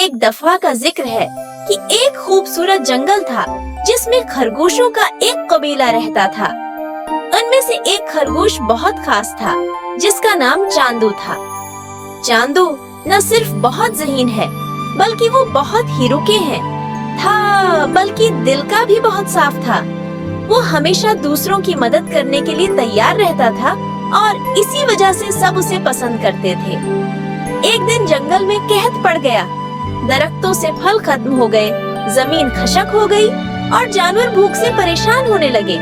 एक दफा का जिक्र है कि एक खूबसूरत जंगल था जिसमें खरगोशों का एक कबीला रहता था। उनमें से एक खरगोश बहुत खास था जिसका नाम चांदू था। चांदू न सिर्फ बहुत ज़हीन है बल्कि वो बहुत ही रुके बल्कि दिल का भी बहुत साफ था। वो हमेशा दूसरों की मदद करने के लिए तैयार रहता था और इसी वजह से सब उसे पसंद करते थे। एक दिन जंगल में कहत पड़ गया, दरख्तों से फल खत्म हो गए, जमीन खशक हो गई और जानवर भूख से परेशान होने लगे।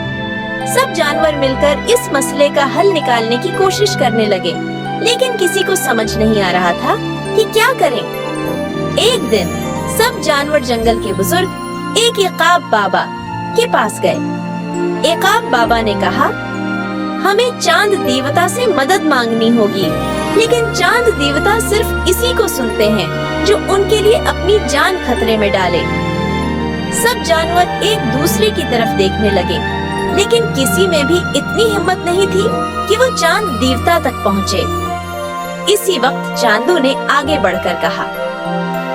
सब जानवर मिलकर इस मसले का हल निकालने की कोशिश करने लगे, लेकिन किसी को समझ नहीं आ रहा था कि क्या करें। एक दिन सब जानवर जंगल के बुजुर्ग एक इकाब बाबा के पास गए। इकाब बाबा ने कहा, हमें चांद देवता से मदद मांगनी होगी, लेकिन चांद देवता सिर्फ इसी को सुनते हैं जो उनके लिए अपनी जान खतरे में डाले। सब जानवर एक दूसरे की तरफ देखने लगे, लेकिन किसी में भी इतनी हिम्मत नहीं थी कि वो चांद देवता तक पहुँचे। इसी वक्त चांदू ने आगे बढ़कर कहा,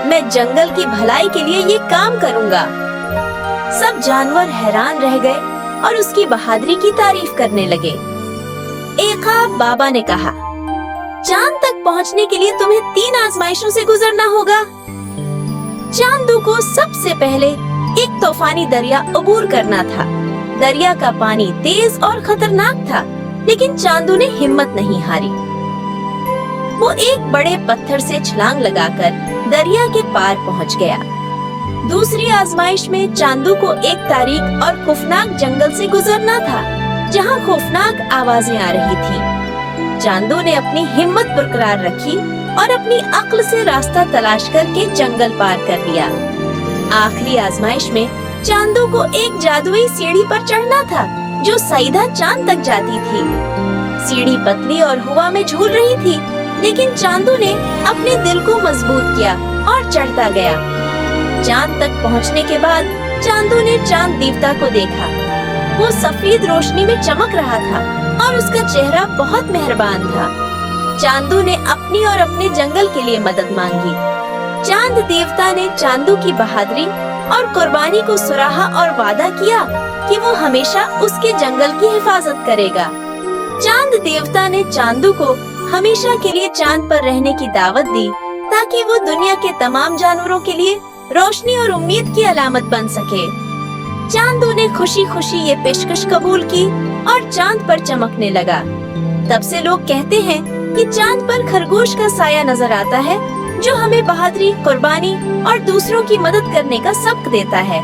मैं जंगल की भलाई के लिए ये काम करूँगा। सब जानवर हैरान रह गए और उसकी बहादुरी की तारीफ करने लगे। इकाब बाबा ने कहा, चांद तक पहुँचने के लिए तुम्हें 3 आजमाइशों से गुजरना होगा। चांदू को सबसे पहले एक तूफानी दरिया अबूर करना था। दरिया का पानी तेज और खतरनाक था, लेकिन चांदू ने हिम्मत नहीं हारी। वो एक बड़े पत्थर से छलांग लगाकर दरिया के पार पहुंच गया। दूसरी आजमाइश में चांदू को एक तारीक और खौफनाक जंगल से गुजरना था, जहां खौफनाक आवाजें आ रही थी। चांदू ने अपनी हिम्मत बरकरार रखी और अपनी अक्ल से रास्ता तलाश करके जंगल पार कर लिया। आखिरी आजमाइश में चांदू को एक जादुई सीढ़ी पर चढ़ना था, जो सीधा चांद तक जाती थी। सीढ़ी पतली और हवा में झूल रही थी, लेकिन चांदू ने अपने दिल को मजबूत किया और चढ़ता गया। चांद तक पहुंचने के बाद चांदू ने चांद देवता को देखा। वो सफेद रोशनी में चमक रहा था और उसका चेहरा बहुत मेहरबान था। चांदू ने अपनी और अपने जंगल के लिए मदद मांगी। चांद देवता ने चांदू की बहादुरी और कुर्बानी को सराहा और वादा किया कि वो हमेशा उसके जंगल की हिफाजत करेगा। चांद देवता ने चांदू को हमेशा के लिए चांद पर रहने की दावत दी, ताकि वो दुनिया के तमाम जानवरों के लिए रोशनी और उम्मीद की अलामत बन सके। चांदू ने खुशी खुशी ये पेशकश कबूल की और चांद पर चमकने लगा। तब से लोग कहते हैं कि चांद पर खरगोश का साया नजर आता है, जो हमें बहादुरी, कुर्बानी और दूसरों की मदद करने का सबक देता है।